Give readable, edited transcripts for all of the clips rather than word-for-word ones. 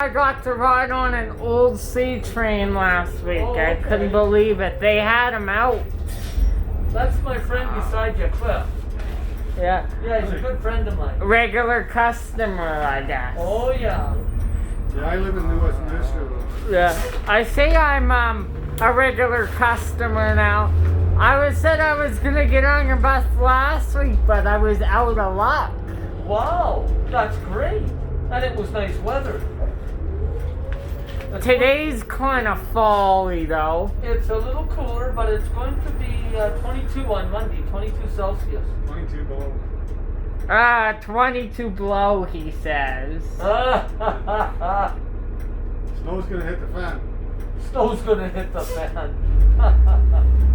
I got to ride on an old sea train last week. Oh, I okay. couldn't believe it. They had them out. That's my friend beside you, Cliff. Yeah. Yeah, he's a good friend of mine. Regular customer, I guess. Oh, yeah. Yeah, I live in New West Minister. Yeah. I say I'm a regular customer now. Said I was gonna get on your bus last week, but I was out of luck. Wow, that's great. And it was nice weather. Today's kind of fall-y though. It's a little cooler, but it's going to be 22 on Monday, 22 Celsius. 22 below. 22 below, he says. Snow's gonna hit the fan. Snow's gonna hit the fan.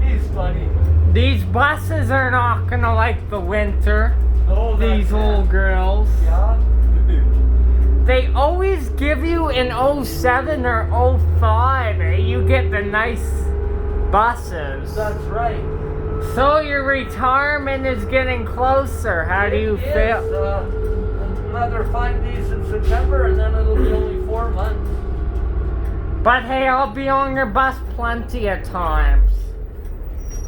He's funny. These buses are not gonna like the winter. No, These little girls. Yeah. They always give you an 07 or 05, eh? You get the nice buses. That's right. So your retirement is getting closer. How do you feel? Another 5 days in September, and then it'll be only 4 months. But hey, I'll be on your bus plenty of times.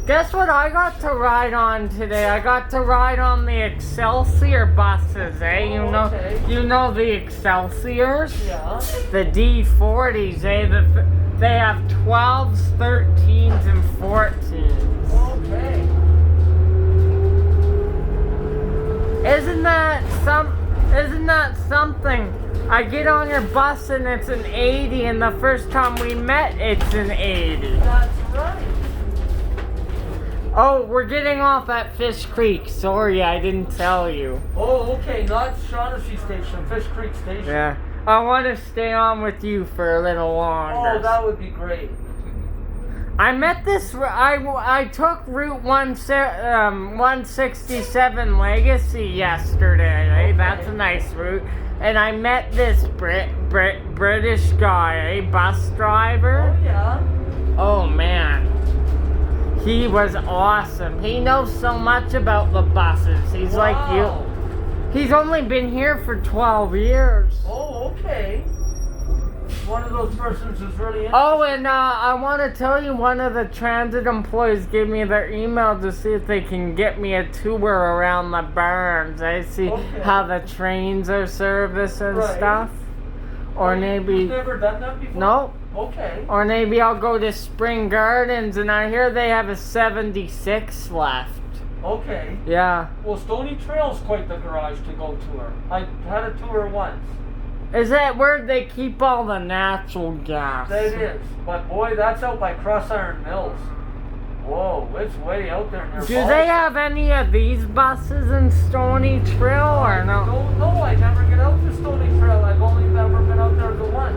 Guess what I got to ride on today? I got to ride on the Excelsior buses, eh? Okay. You know the Excelsiors? Yeah. The D40s, eh? They have 12s, 13s, and 14s. Okay. Isn't that something? I get on your bus and it's an 80, and the first time we met, it's an 80. That's right. Oh, we're getting off at Fish Creek. Sorry, I didn't tell you. Oh, okay. Not Shaughnessy Station, Fish Creek Station. Yeah. I want to stay on with you for a little longer. Oh, that would be great. I met this. I took Route 167 Legacy yesterday. Eh? Okay. That's a nice route. And I met this British guy, bus driver. Oh, yeah. Oh man, he was awesome. He knows so much about the buses. He's like you. He's only been here for 12 years. Oh, okay. One of those persons who's really interested. Oh, and I want to tell you, one of the transit employees gave me their email to see if they can get me a tour around the barns. I see how the trains are serviced and stuff. Or maybe... You've never done that before? No. Okay. Or maybe I'll go to Spring Gardens, and I hear they have a 76 left. Okay. Yeah. Well, Stony Trail's quite the garage to go tour. I had a tour once. Is that where they keep all the natural gas? That is. But boy, that's out by Cross Iron Mills. Whoa, it's way out there near Do they have any of these buses in Stony Trail or no? No, I never get out to Stony Trail. I've only ever been out there the once.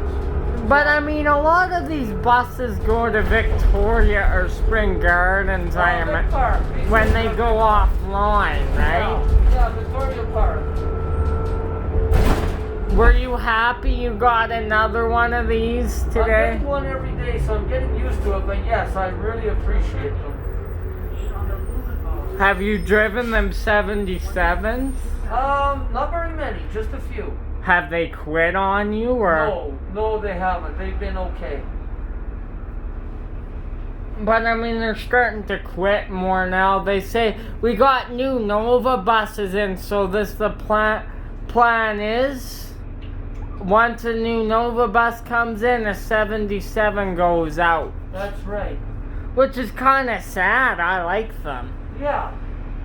But I mean, a lot of these buses go to Victoria or Spring Gardens, when they go offline, right? Yeah, Victoria Park. Were you happy you got another one of these today? I'm getting one every day, so I'm getting used to it, but yes, I really appreciate them. Have you driven them 77s? Not very many, just a few. Have they quit on you, or? No, they haven't. They've been okay. But I mean, they're starting to quit more now. They say, we got new Nova buses in, so the plan is, once a new Nova bus comes in, a 77 goes out. That's right. Which is kind of sad. I like them. Yeah.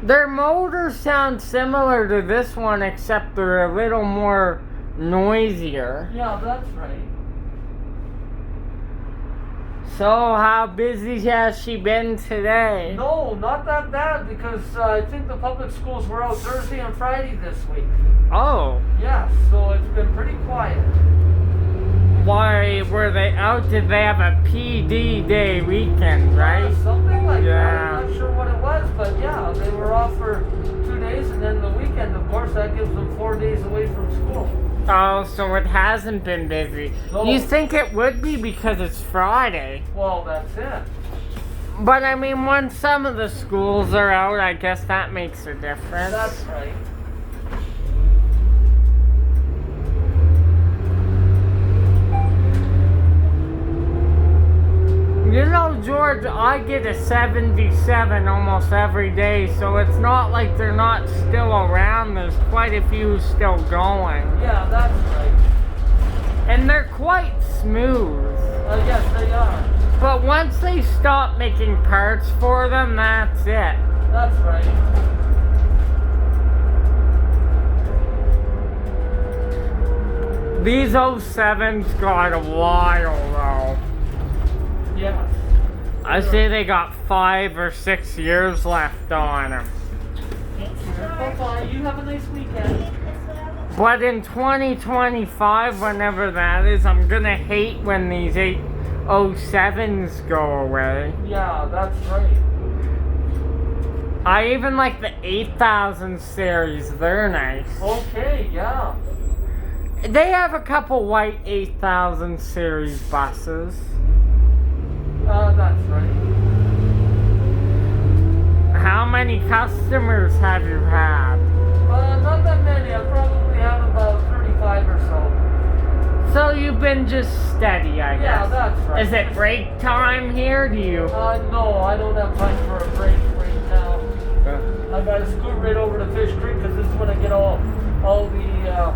Their motors sound similar to this one, except they're a little more noisier. Yeah, that's right. So, how busy has she been today? No, not that bad, because I think the public schools were out Thursday and Friday this week. Oh. Yeah, so it's been pretty quiet. Why were they out? Did they have a PD day weekend, right? Something like that. Yeah. I'm not sure what it was, but yeah, they were off for 2 days, and then the weekend, of course, that gives them 4 days away from school. Oh, so it hasn't been busy. No. You think it would be because it's Friday? Well, that's it. But I mean, when some of the schools are out, I guess that makes a difference. That's right. I get a 77 almost every day, so it's not like they're not still around. There's quite a few still going. Yeah, that's right. And they're quite smooth. Yes, they are. But once they stop making parts for them, that's it. That's right. These 07s got a while though. Yes. I say they got 5 or 6 years left on them. Bye-bye. You have a nice weekend. But in 2025, whenever that is, I'm gonna hate when these 807s go away. Yeah, that's right. I even like the 8000 series, they're nice. Okay, yeah. They have a couple white 8000 series buses. That's right. How many customers have you had? Not that many. I probably have about 35 or so. So you've been just steady, I guess. Yeah, that's right. Is it break time here? Do you? No, I don't have time for a break right now. I gotta scoot right over to Fish Creek because this is when I get all the,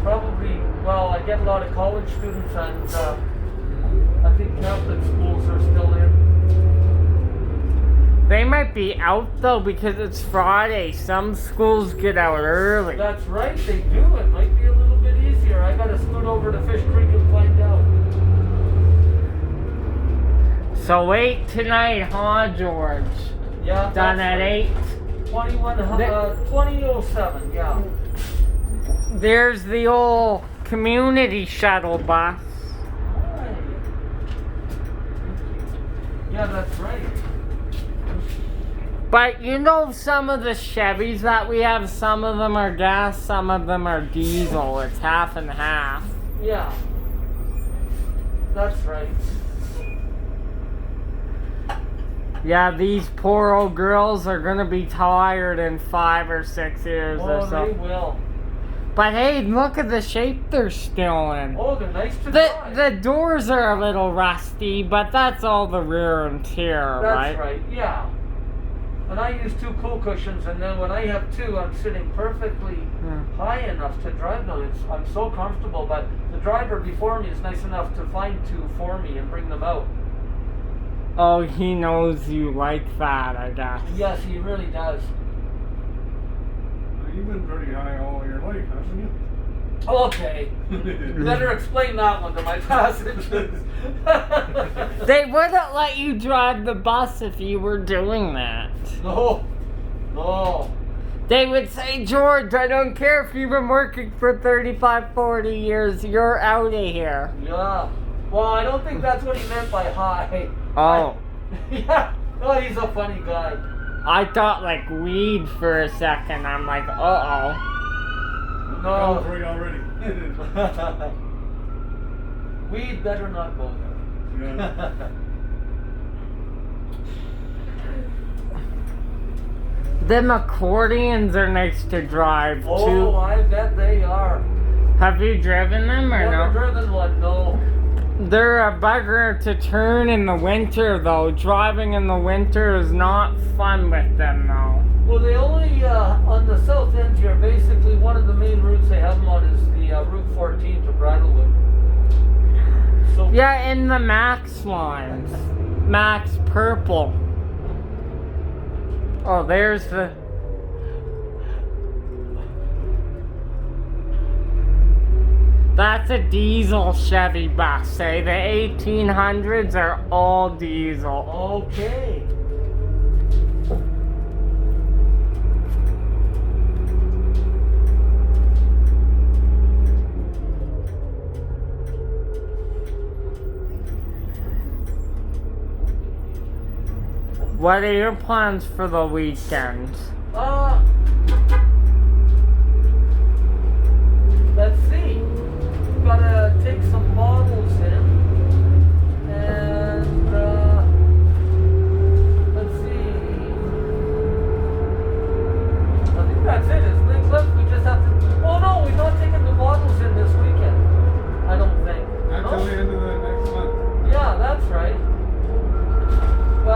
probably, well, I get a lot of college students and, I think Catholic schools are still in. They might be out though because it's Friday. Some schools get out early. That's right, they do. It might be a little bit easier. I gotta scoot over to Fish Creek and find out. So 8 tonight, huh, George? Yeah. Done at 8. 2007, yeah. There's the old community shuttle bus. Yeah, that's right. But you know some of the Chevys that we have, some of them are gas, some of them are diesel. It's half and half. Yeah. That's right. Yeah, these poor old girls are gonna be tired in 5 or 6 years or Oh, so. they will. But hey, look at the shape they're still in. Oh, they're nice to drive. The doors are a little rusty, but that's all the rear and tear, right? That's right, yeah. And I use 2 cool cushions, and then when I have 2, I'm sitting perfectly high enough to drive them. I'm so comfortable, but the driver before me is nice enough to find 2 for me and bring them out. Oh, he knows you like that, I guess. Yes, he really does. You've been pretty high all your life, haven't you? Okay. Better explain that one to my passengers. They wouldn't let you drive the bus if you were doing that. No. No. They would say, George, I don't care if you've been working for 35, 40 years, you're out of here. Yeah. Well, I don't think that's what he meant by high. Oh. Yeah. Oh, he's a funny guy. I thought like weed for a second. I'm like, uh-oh. No. Right already. We'd better not go there. Yeah. Them accordions are nice to drive too. Oh, I bet they are. Have you driven them or Never no? driven one, no. They're a bugger to turn in the winter though. Driving in the winter is not fun with them though. Well, they only, on the south end here, basically one of the main routes they have them on is the Route 14 to Bridlewood. So, Yeah, in the Max lines. Max Purple. Oh, there's the... That's a diesel Chevy bus, eh? The 1800s are all diesel. okay. What are your plans for the weekend? Let's see. Gotta take some models in. And, let's see. I think that's it. It's things left. We just have to. Oh no, we're not taking the models in this weekend. I don't think. Until the end of the next month. Yeah, that's right. Well,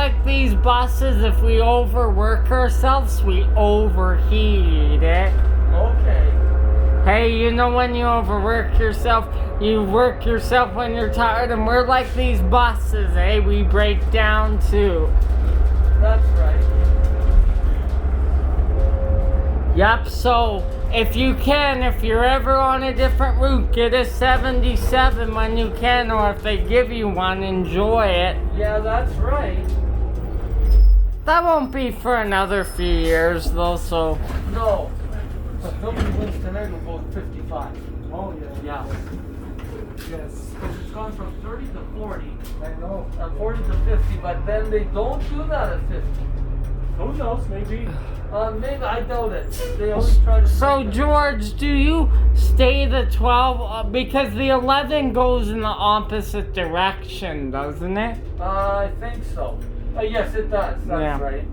like these buses, if we overwork ourselves, we overheat it. Okay. Hey, you know when you overwork yourself, you work yourself when you're tired, and we're like these buses, eh? We break down too. That's right. Yep, so if you can, if you're ever on a different route, get a 77 when you can, or if they give you one, enjoy it. Yeah, that's right. That won't be for another few years though, so. No. But nobody wins tonight will go 55. Oh, yeah. Yeah. Yes. Because it's gone from 30 to 40, I know. and 40 to 50, but then they don't do that at 50. Who knows? Maybe. Maybe, I doubt it. They always try to. So make it- George, do you stay the 12, because the 11 goes in the opposite direction, doesn't it? I think so. Yes, it does. That's Yeah. right.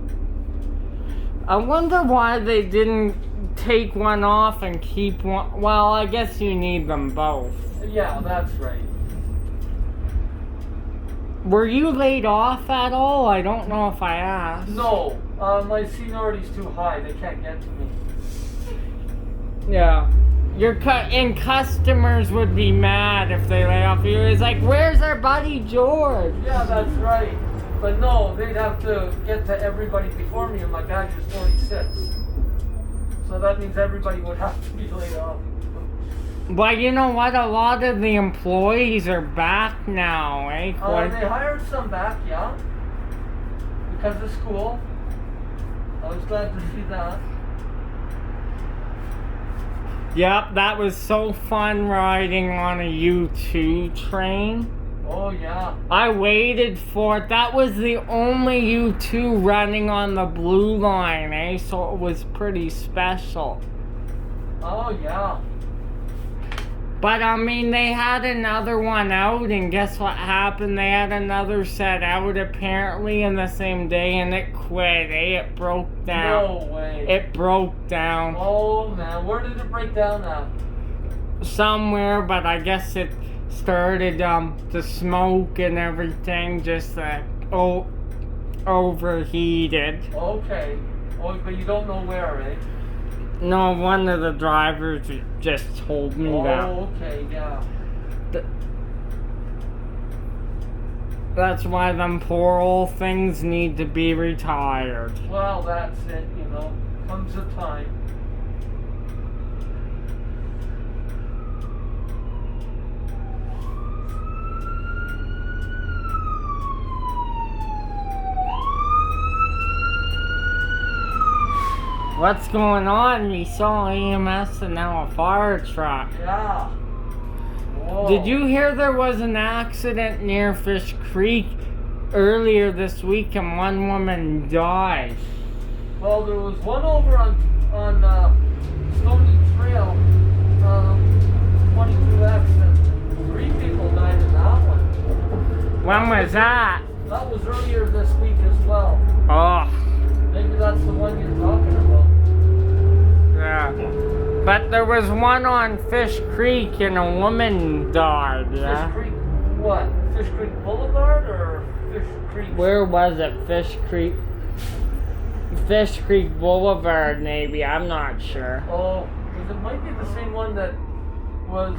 I wonder why they didn't take one off and keep one. Well, I guess you need them both. Yeah, that's right. Were you laid off at all? I don't know if I asked. No, my seniority's too high. They can't get to me. Yeah. And customers would be mad if they lay off you. It's like, where's our buddy George? Yeah, that's right. But no, they'd have to get to everybody before me, and my badge is 46. So that means everybody would have to be laid off. But you know what? A lot of the employees are back now, eh? They hired some back, yeah. Because of school. I was glad to see that. Yep, that was so fun riding on a U2 train. Oh, yeah. I waited for it. That was the only U2 running on the blue line, eh? So it was pretty special. Oh, yeah. But I mean, they had another one out, and guess what happened? They had another set out apparently in the same day, and it quit, eh? It broke down. No way. It broke down Oh, man. Where did it break down at? somewhere, but I guess it started to smoke and everything, just overheated. Okay. Oh, but you don't know where, eh? No, one of the drivers just told me that. Oh, okay, yeah. That's why them poor old things need to be retired. Well, that's it, you know. Comes a time. What's going on? We saw EMS and now a fire truck. Yeah. Whoa. Did you hear there was an accident near Fish Creek earlier this week and one woman died? Well, there was one over on Stony Trail, 22X, and 3 people died in that one. When was that? That was earlier this week as well. Oh, Maybe that's the one you're talking about. yeah. But there was one on Fish Creek and a woman died, yeah? Fish Creek, what? Fish Creek Boulevard or Fish Creek? Where was it? Fish Creek? Fish Creek Boulevard, maybe. I'm not sure. Oh, because it might be the same one that was,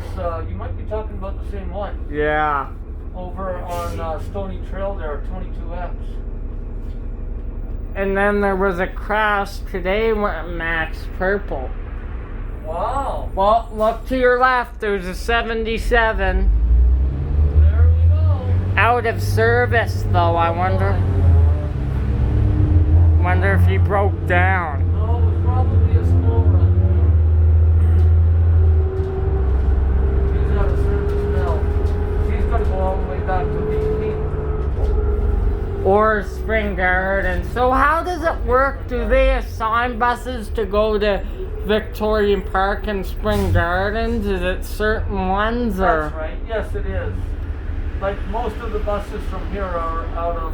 you might be talking about the same one. Yeah. Over on Stony Trail there, 22X. And then there was a crash today with Max Purple. Wow. Well, look to your left. There's a 77. There we go. Out of service, though. I wonder if he broke down. No, it was probably a school run. He's out of service now. He's got to go all the way back to BC. Or Spring Garden. So how does it work? Do they assign buses to go to Victorian Park and Spring Gardens? Is it certain ones, or? That's right. Yes, it is. Like most of the buses from here are out of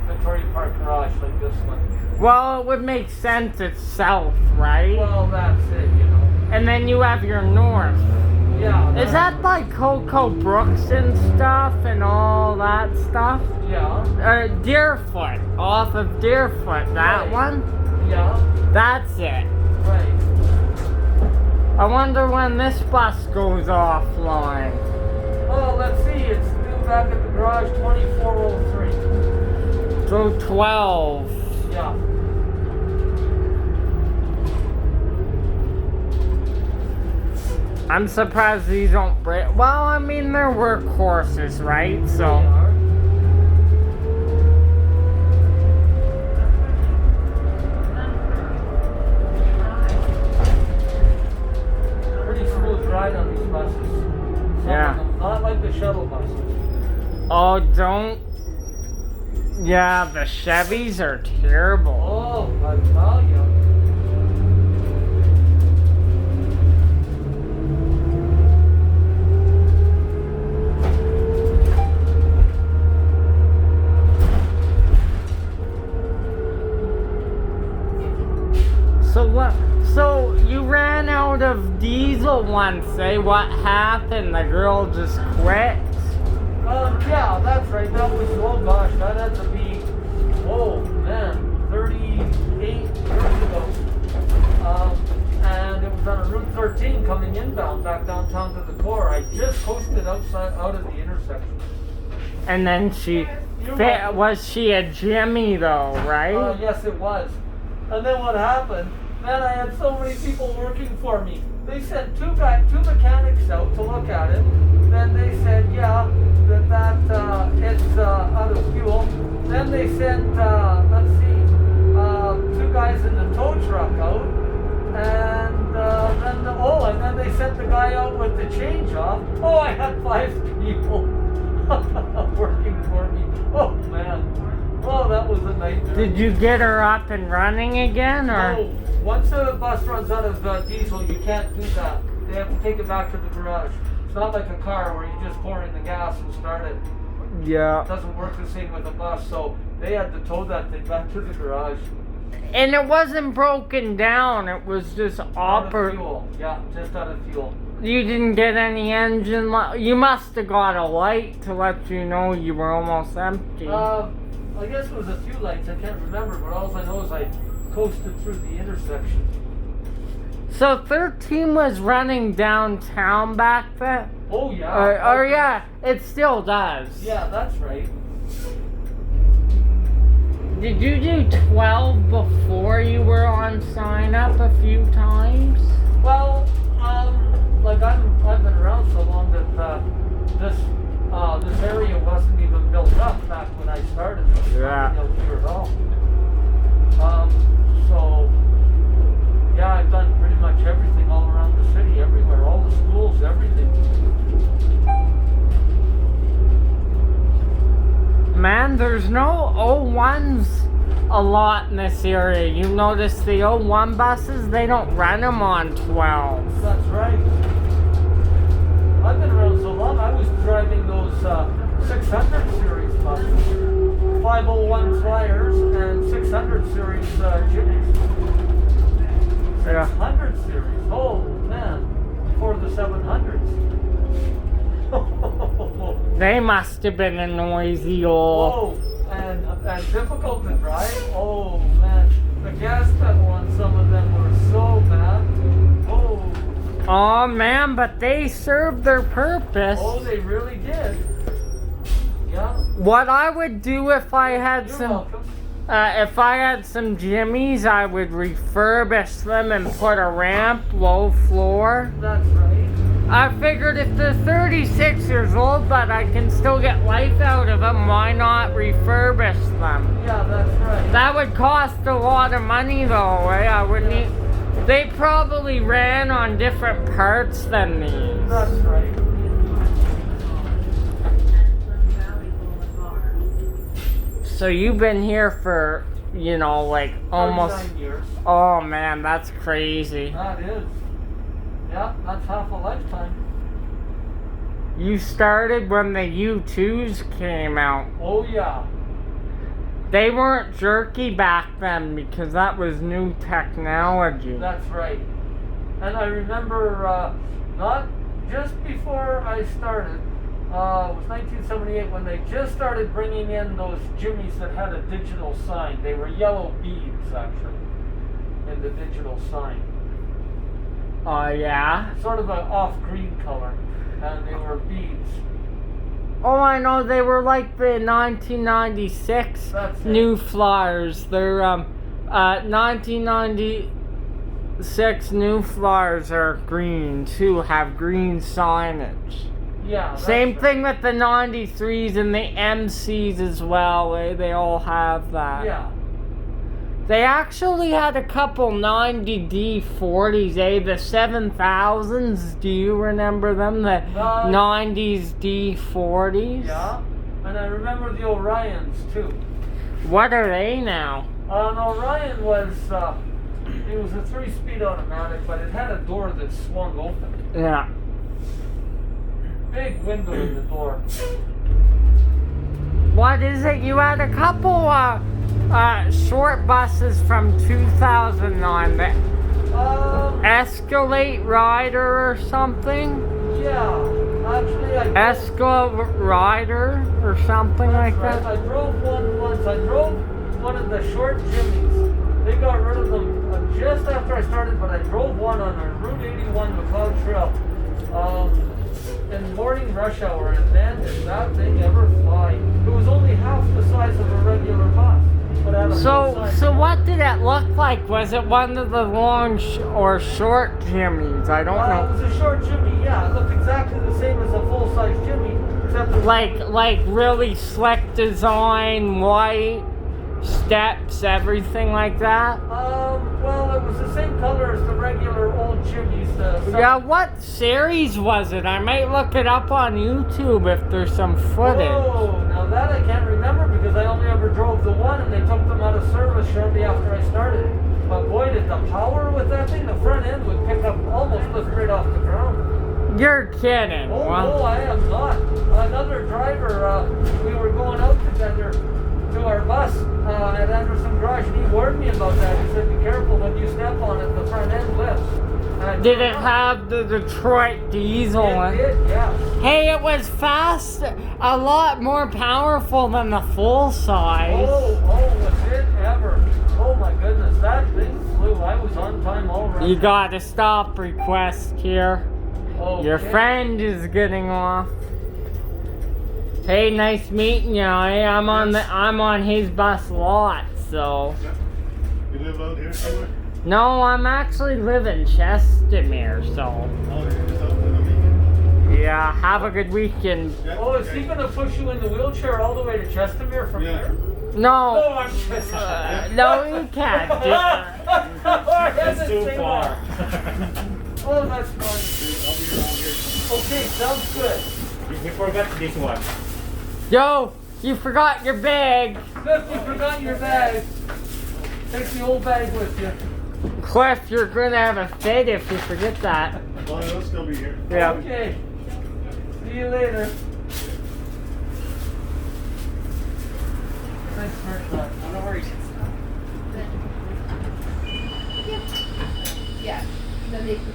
Victoria Park Garage, like this one. Well, it would make sense. It's south, right? Well, that's it, you know. And then you have your north. Yeah. Is that by Coco Brooks and stuff and all that stuff? Yeah. Deerfoot, off of Deerfoot, that Right. one? Yeah. That's it. Right. I wonder when this bus goes offline. Oh, let's see. It's due back at the garage 2403. So 12. Yeah. I'm surprised these don't break. Well, I mean, they're workhorses, right? They So. are. Pretty smooth ride on these buses. Some Yeah. of them, not like the shuttle buses. Oh, don't. Yeah, the Chevys are terrible. Oh, I tell you. So what? So you ran out of diesel once, eh? What happened? The girl just quit? Yeah, that's right. That was, oh gosh, that had to be, oh man, 38 years ago. And it was on a Route 13 coming inbound back downtown to the core. I just coasted out of the intersection. And then she was she a Jimmy though, right? Yes, it was. And then what happened? Man, I had so many people working for me. They sent two mechanics out to look at it. Then they said, yeah, that it's out of fuel. Then they sent, let's see, two guys in the tow truck out. And then they sent the guy out with the change off. Oh, I had 5 people working for me. Oh man. Oh, that was a nightmare. Did you get her up and running again, or? No. Once a bus runs out of diesel, you can't do that. They have to take it back to the garage. It's not like a car where you just pour in the gas and start it. Yeah. It doesn't work the same with a bus, so they had to tow that thing back to the garage. And it wasn't broken down. It was just Out of fuel. Yeah, just out of fuel. You didn't get any engine light. You must have got a light to let you know you were almost empty. I guess it was a few lights. I can't remember, but all I know is I coasted through the intersection. So 13 was running downtown back then? Oh yeah. Or yeah, it still does. Yeah, that's right. Did you do 12 before you were on sign up a few times? Well, like I've been around so long that this area wasn't even built up back when I started. Yeah. Nothing here at all. So yeah, I've done pretty much everything all around the city, everywhere, all the schools, everything. Man, there's no 01s a lot in this area. You notice the 01 buses, they don't run them on 12. That's right. I've been around so long, I was driving those 600 series buses. 501 Flyers and 600 series Jimmies. 600 series, oh man, before the 700s. They must have been a noisy old... Oh, and difficult to drive. Oh man, the gas pedal on some of them were so bad. Oh. Oh man, but they served their purpose. Oh, they really did. Yeah. What I would do if I had You're some... welcome. If I had some Jimmies, I would refurbish them and put a ramp, low floor. That's right. I figured if they're 36 years old, but I can still get life out of them, why not refurbish them? Yeah, that's right. That would cost a lot of money though, eh? I would need... They probably ran on different parts than these. That's right. So you've been here for, you know, like almost... 39 years. Oh man, that's crazy. That is. Yeah, that's half a lifetime. You started when the U2s came out. Oh yeah. They weren't jerky back then because that was new technology. That's right. And I remember not just before I started, it was 1978 when they just started bringing in those Jimmies that had a digital sign. They were yellow beads, actually, in the digital sign. Oh, yeah? Sort of an off-green color, and they were beads. Oh, I know, they were like the 1996 That's it. new Flyers. They're, 1996 new Flyers are green, too, have green signage. Yeah. That's Same right. thing with the 93s and the MCs as well. They all have that. Yeah. They actually had a couple 90 D40s, the 7000s. Do you remember them? The 90s D40s? Yeah. And I remember the Orions, too. What are they now? An Orion was, it was a 3-speed automatic, but it had a door that swung open. Yeah. Big window in the door. What is it? You had a couple short buses from 2009. The Escalade Rider or something? Yeah. Actually, I Rider or something like right. that? I drove one once. I drove one of the short Jimmies. They got rid of them just after I started, but I drove one on a Route 81 McLeod Trail in morning rush hour, and man, did that thing ever fly. It was only half the size of a regular bus. But had a full size. So what did it look like? Was it one of the long or short Jimmies? I don't It know. was a short Jimmy, yeah. It looked exactly the same as a full-size Jimmy, except it was Like really slick design, white steps, everything like that. well, it was the same color as the regular old Jimmies. Yeah, what series was it? I might look it up on YouTube if there's some footage. Oh, now that I can't remember because I only ever drove the one and they took them out of service shortly after I started. But boy, did the power with that thing, the front end would pick up, almost lift right off the ground. You're kidding. Oh, Well, no, I am not. Another driver, we were going out together to our bus at Anderson Garage, and he warned me about that. He said, be careful when you step on it, the front end lifts. did it have the Detroit diesel? It did, yeah. Hey, it was fast, a lot more powerful than the full size. Oh, was it ever. Oh my goodness, that thing flew. I was on time already. You got a stop request here. Okay. Your friend is getting off. Hey, nice meeting you. Hey, I'm on his bus lot, so. You live out here somewhere? No, I'm actually live in Chestermere, so. Oh, you're just out for the weekend? Yeah, have a good weekend. Yeah, Oh, is he going to push you in the wheelchair all the way to Chestermere from Yeah. here? No, Oh, I'm just... no, you can't do that. That's too far. Oh, that's fun. I'll be around here. Okay, sounds good. You forgot this one. Yo, you forgot your bag. Cliff, you forgot your bag. Take the old bag with you. Cliff, you're gonna have a fit if you forget that. Well, it'll still be here. Yeah. Okay. See you later. Thanks very much. No worries. Yeah, then they can see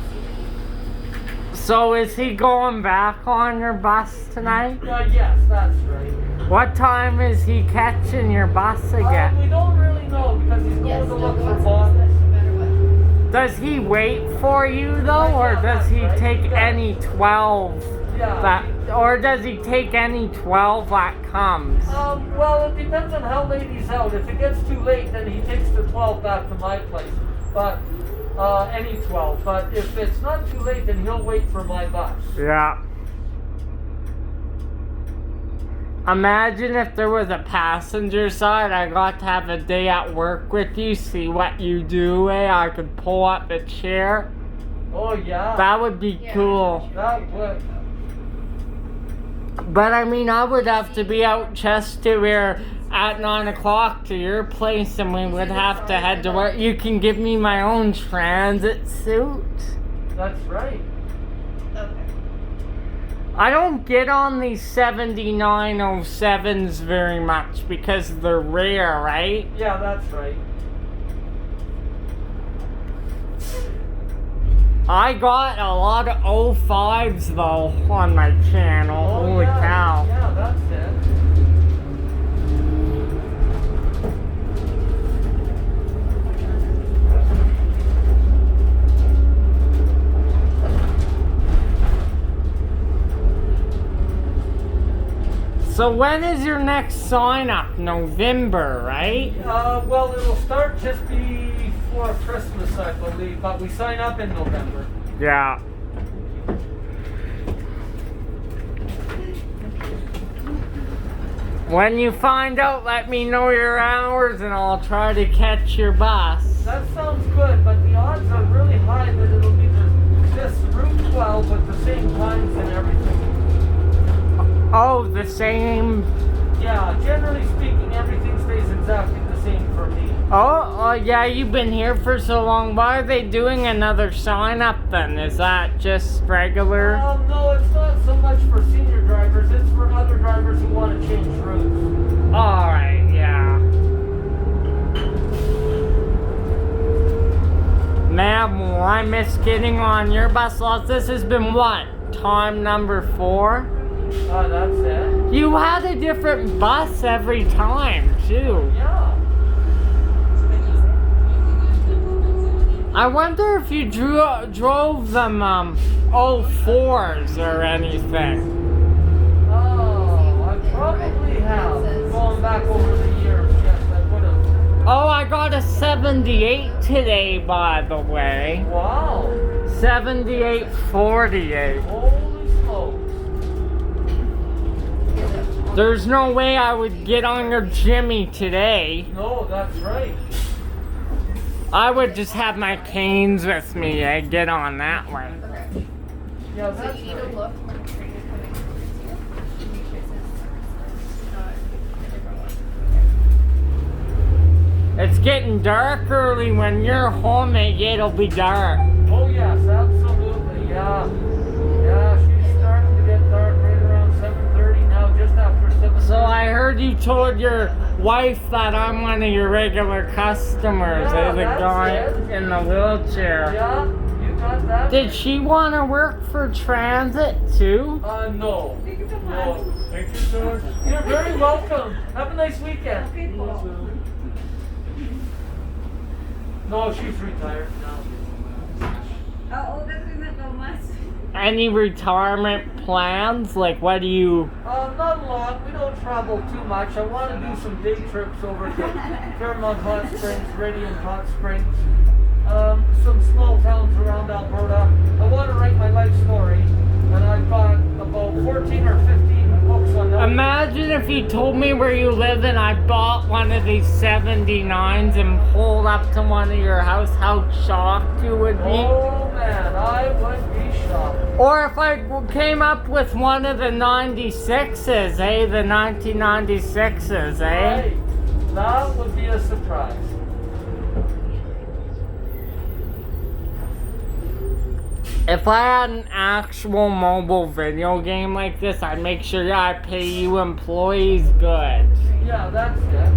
So is he going back on your bus tonight? Yes, that's right. What time is he catching your bus again? We don't really know because he's it. going Yes, to no, look the for one's bottles. no matter what. Does he wait for you though, or does he take any 12 Yeah. that, or does he take any 12 that comes? Well, it depends on how late he's out. If it gets too late, then he takes the 12 back to my place. But any 12. But if it's not too late, then he'll wait for my bus. Yeah. Imagine if there was a passenger side, I got to have a day at work with you, see what you do, I could pull up a chair. Oh yeah. That would be Yeah. cool. That would. But I mean, I would have to be out Chestermere at 9 o'clock to your place, and we would have to head to work. You can give me my own transit suit. That's right. Okay. I don't get on these 7907s very much because they're rare, right? Yeah, that's right. I got a lot of 05s though on my channel. Oh, Holy yeah, cow. Yeah, that's it. So when is your next sign up? November, right? Well, it'll start just before Christmas, I believe, but we sign up in November. Yeah. When you find out, let me know your hours and I'll try to catch your bus. That sounds good, but the odds are really high that it'll be this Route 12 with the same times and everything. Oh, the same. Yeah, generally speaking, everything stays exactly the same for me. Oh, yeah, you've been here for so long. Why are they doing another sign up then? Is that just regular? No, it's not so much for senior drivers, it's for other drivers who want to change routes. Alright, yeah. Man, will I miss getting on your bus lots? This has been what? Time number 4? That's it. You had a different bus every time, too. Yeah. I wonder if you drove them 04s or anything. Oh, I probably have. Going back over the years, yes, I would have. Oh, I got a 78 today, by the way. Wow. 7848. Holy smokes. There's no way I would get on your Jimmy today. No, that's right. I would just have my canes with me and get on that one. Okay. Yeah, So that's you need right. to look when the train is coming towards you. Make sure it's not a different one. It's getting dark early. When you're home, it'll be dark. Oh, yes, absolutely. Yeah. Yeah, she's starting to get dark right around 7:30 now, just after 7:30. So I heard you told your wife that I'm one of your regular customers. Yeah, There's a that's guy it. in the wheelchair. Yeah, you got that? Did she want to work for transit too? No. No. Thank you so much. You're very welcome. Have a nice weekend. No, she's retired now. Any retirement plans? Like, what do you? Not a lot. We don't travel too much. I want to do some day trips over to Fairmont Hot Springs, Radiant Hot Springs, some small towns around Alberta. I want to write my life story, and I've got about 14 or 15 books on that. Imagine if you told me where you live and I bought one of these 79s and pulled up to one of your house, how shocked you would be. Oh man, I would be shocked. Or if I came up with one of the 96s, eh? The 1996s, eh? Right. That would be a surprise. If I had an actual mobile video game like this, I'd make sure I pay you employees good. Yeah, that's it.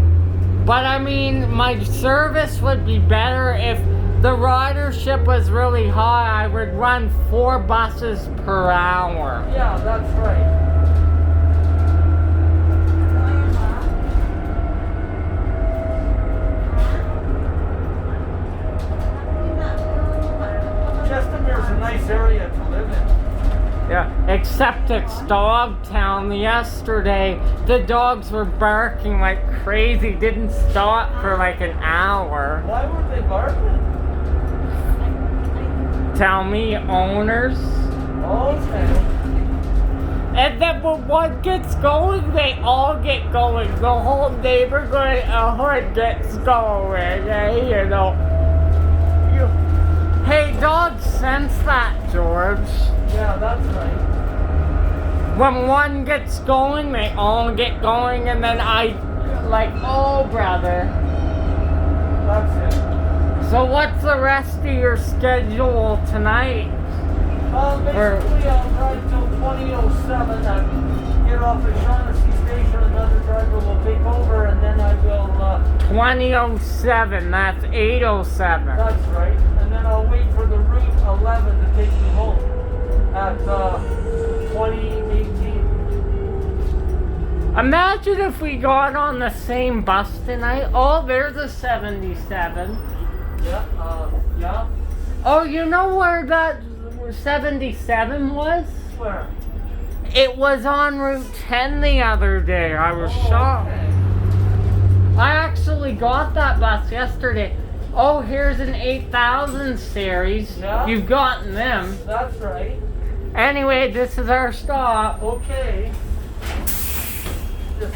But I mean, my service would be better if the ridership was really high. I would run 4 buses per hour. Yeah, that's right. Chestermere's a nice area to live in. Yeah, except it's dog town. Yesterday, the dogs were barking like crazy. Didn't stop for like an hour. Why were they barking? Tell me, owners. Okay. And then when one gets going, they all get going. The whole neighborhood gets going, eh? You know. Hey, dogs sense that, George. Yeah, that's right. When one gets going, they all get going, and then oh, brother. That's it. So what's the rest of your schedule tonight? Basically, I'll drive till 20:07 and get off at Shaughnessy Station. Another driver will take over, and then I will. 20:07. That's 8:07. That's right. And then then I'll wait for the Route 11 to take me home at 2018. Imagine if we got on the same bus tonight. Oh, there's a 77. Yeah, yeah. Oh, you know where that 77 was? Where? It was on Route 10 the other day. I was shocked. Okay. I actually got that bus yesterday. Oh, here's an 8000 series. Yeah. You've gotten them. That's right. Anyway, this is our stop. Okay. Just